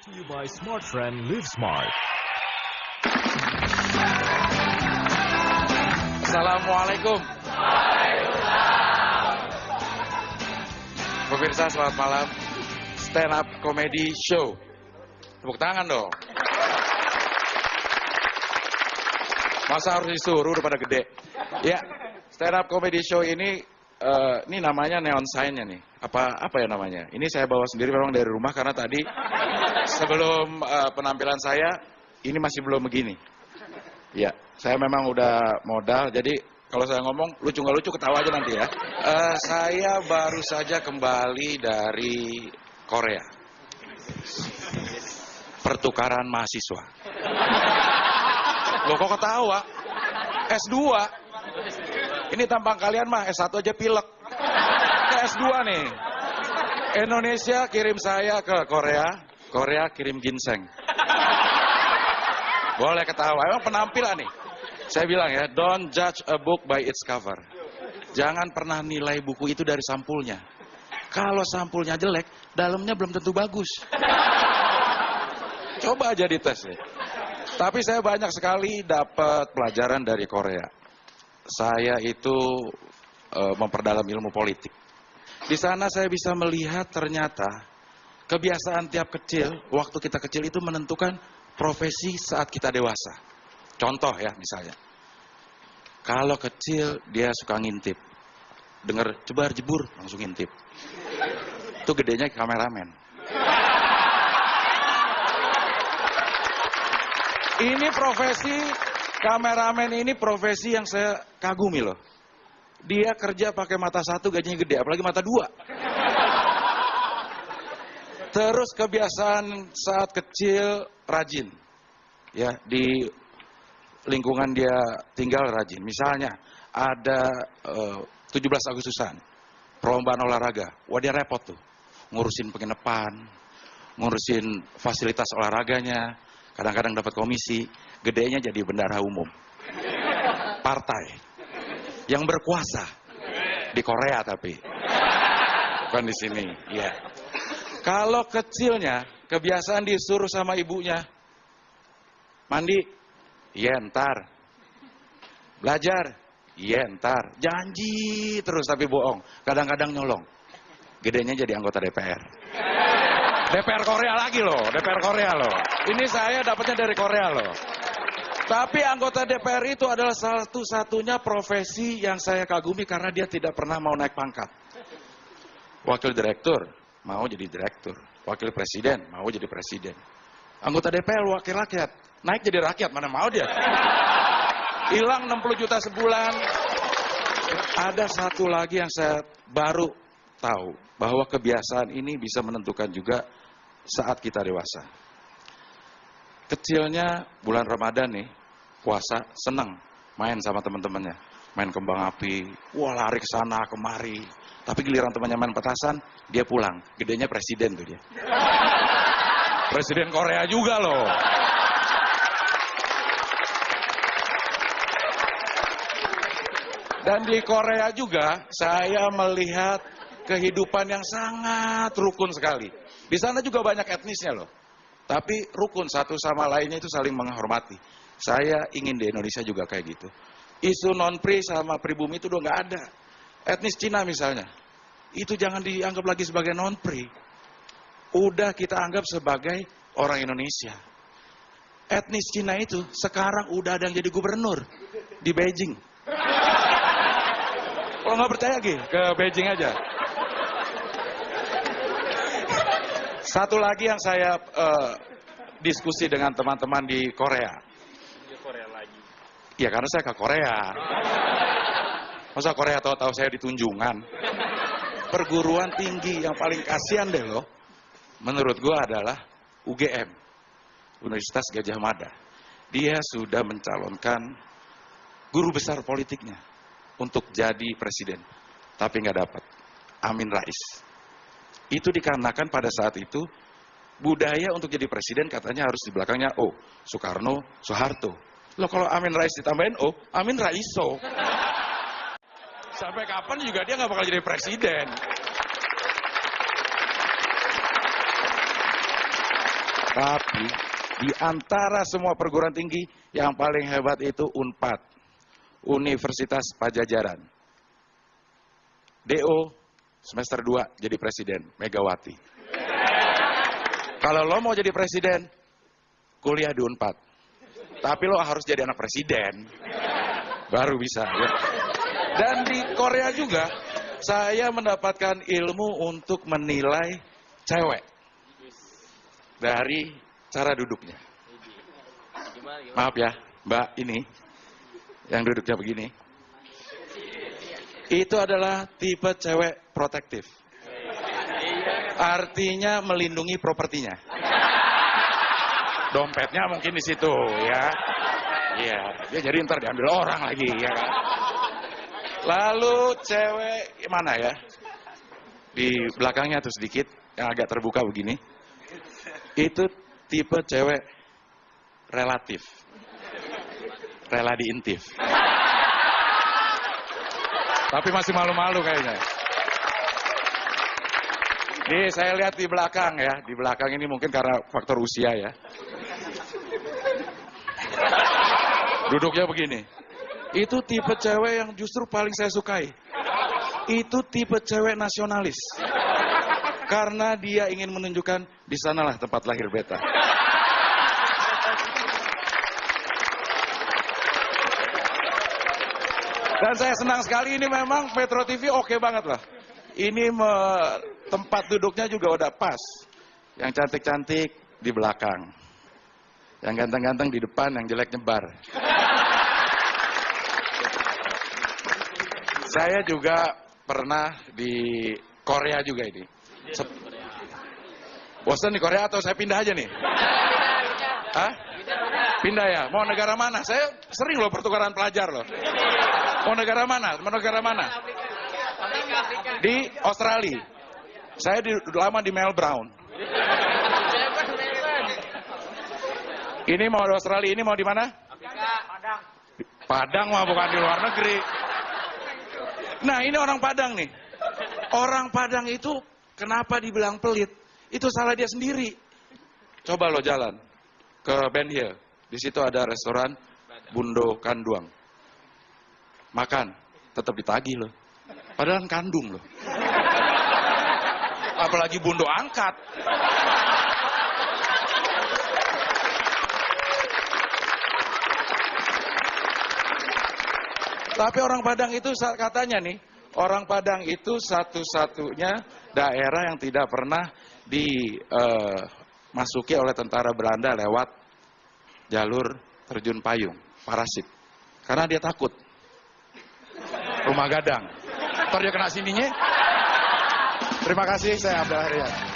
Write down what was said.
You buy Smart Friend, live smart. Assalamualaikum. Pemirsa, selamat malam. Stand up comedy show. Tepuk tangan dong. Masa harus disuruh udah pada gede. Ya, stand up comedy show ini namanya neon sign-nya nih. Apa ya namanya? Ini saya bawa sendiri memang dari rumah karena tadi sebelum penampilan saya ini masih belum begini. Ya, saya memang udah modal, jadi kalau saya ngomong lucu nggak lucu ketawa aja nanti ya. Saya baru saja kembali dari Korea. Pertukaran mahasiswa. Loh kok ketawa? S2. Ini tampang kalian mah S1 aja pilek. Ke S2 nih. Indonesia kirim saya ke Korea, Korea kirim ginseng. Boleh ketawa, emang penampilan nih. Saya bilang ya, don't judge a book by its cover. Jangan pernah nilai buku itu dari sampulnya. Kalau sampulnya jelek, dalamnya belum tentu bagus. Coba aja dites ya. Tapi saya banyak sekali dapat pelajaran dari Korea. Saya itu memperdalam ilmu politik. Di sana saya bisa melihat ternyata kebiasaan tiap kecil, waktu kita kecil itu menentukan profesi saat kita dewasa. Contoh ya misalnya, kalau kecil dia suka ngintip, dengar jebar jebur langsung ngintip. Itu gedenya kameramen. Ini profesi kameramen ini profesi yang saya kagumi loh. Dia kerja pakai mata satu gajinya gede, apalagi mata dua. Terus kebiasaan saat kecil rajin, ya di lingkungan dia tinggal rajin. Misalnya ada 17 Agustusan, perlombaan olahraga, wah dia repot tuh, ngurusin penginapan, ngurusin fasilitas olahraganya, kadang-kadang dapat komisi, gedenya jadi bendahara umum, partai yang berkuasa di Korea tapi bukan di sini, ya. Kalau kecilnya, kebiasaan disuruh sama ibunya, mandi, iya ntar. Belajar, iya ntar. Janji terus tapi bohong. Kadang-kadang nyolong. Gedenya jadi anggota DPR. DPR Korea lagi loh, DPR Korea loh. Ini saya dapatnya dari Korea loh. Tapi anggota DPR itu adalah satu-satunya profesi yang saya kagumi karena dia tidak pernah mau naik pangkat. Wakil direktur mau jadi direktur, wakil presiden mau jadi presiden. Anggota DPR wakil rakyat, naik jadi rakyat, mana mau dia. Hilang 60 juta sebulan. Ada satu lagi yang saya baru tahu, bahwa kebiasaan ini bisa menentukan juga saat kita dewasa. Kecilnya bulan Ramadan nih, puasa, senang main sama teman-temannya. Main kembang api, wah lari ke sana kemari. Tapi giliran temannya main petasan, dia pulang. Gedenya presiden tuh dia. Presiden Korea juga loh. Dan di Korea juga, saya melihat kehidupan yang sangat rukun sekali. Di sana juga banyak etnisnya loh. Tapi rukun satu sama lainnya itu saling menghormati. Saya ingin di Indonesia juga kayak gitu. Isu non-pri sama pribumi itu udah nggak ada. Etnis Cina misalnya, itu jangan dianggap lagi sebagai non-pri. Udah kita anggap sebagai orang Indonesia. Etnis Cina itu sekarang udah ada yang jadi gubernur di Beijing. Kalau nggak percaya ke Beijing aja. Satu lagi yang saya diskusi dengan teman-teman di Korea. Ya karena saya ke Korea. Masa Korea tahu-tahu saya di Tunjungan. Perguruan tinggi yang paling kasihan deh loh, menurut gua adalah UGM, Universitas Gadjah Mada. Dia sudah mencalonkan guru besar politiknya untuk jadi presiden, tapi nggak dapat. Amin Rais. Itu dikarenakan pada saat itu budaya untuk jadi presiden katanya harus di belakangnya O, Soekarno, Soeharto. Loh kalau Amin Rais ditambahin O, Amin Raiso. Sampai kapan juga dia nggak bakal jadi presiden. Tapi di antara semua perguruan tinggi yang paling hebat itu UNPAD, Universitas Padjadjaran. DO semester 2 jadi presiden, Megawati. Kalau lo mau jadi presiden, kuliah di UNPAD. Tapi lo harus jadi anak presiden, baru bisa. Ya. Dan di Korea juga, saya mendapatkan ilmu untuk menilai cewek dari cara duduknya. Maaf ya, Mbak ini, yang duduknya begini. Itu adalah tipe cewek protektif. Artinya melindungi propertinya. Dompetnya mungkin di situ, ya. Iya, dia jadi ntar diambil orang lagi, ya kan. Lalu cewek mana ya? Di belakangnya tuh sedikit, yang agak terbuka begini. Itu tipe cewek relatif. Rela diintip. Tapi masih malu-malu kayaknya. Nih saya lihat di belakang ya. Di belakang ini mungkin karena faktor usia ya. Duduknya begini. Itu tipe cewek yang justru paling saya sukai. Itu tipe cewek nasionalis. Karena dia ingin menunjukkan di sanalah tempat lahir beta. Dan saya senang sekali ini memang Metro TV oke banget lah. Ini tempat duduknya juga udah pas. Yang cantik-cantik di belakang. Yang ganteng-ganteng di depan, yang jelek nyebar. Saya juga pernah di Korea juga ini. Bosan di Korea atau saya pindah aja nih? Hah? Pindah ya? Mau negara mana? Saya sering loh pertukaran pelajar loh. Mau negara mana? Mau negara mana? Di Australia. Saya lama di Melbourne. Ini mau di Australia, ini mau di mana? Padang. Padang mah bukan di luar negeri. Nah ini orang Padang nih. Orang Padang itu kenapa dibilang pelit? Itu salah dia sendiri. Coba lo jalan ke Ben Hill. Di situ ada restoran Bundo Kanduang. Makan, tetap ditagih loh. Padahal kandung loh. Apalagi Bundo angkat. Tapi orang Padang itu katanya nih, orang Padang itu satu-satunya daerah yang tidak pernah dimasuki oleh tentara Belanda lewat jalur terjun payung, parasit. Karena dia takut. Rumah gadang. Ntar dia kena sininya. Terima kasih, saya Abdul Harian.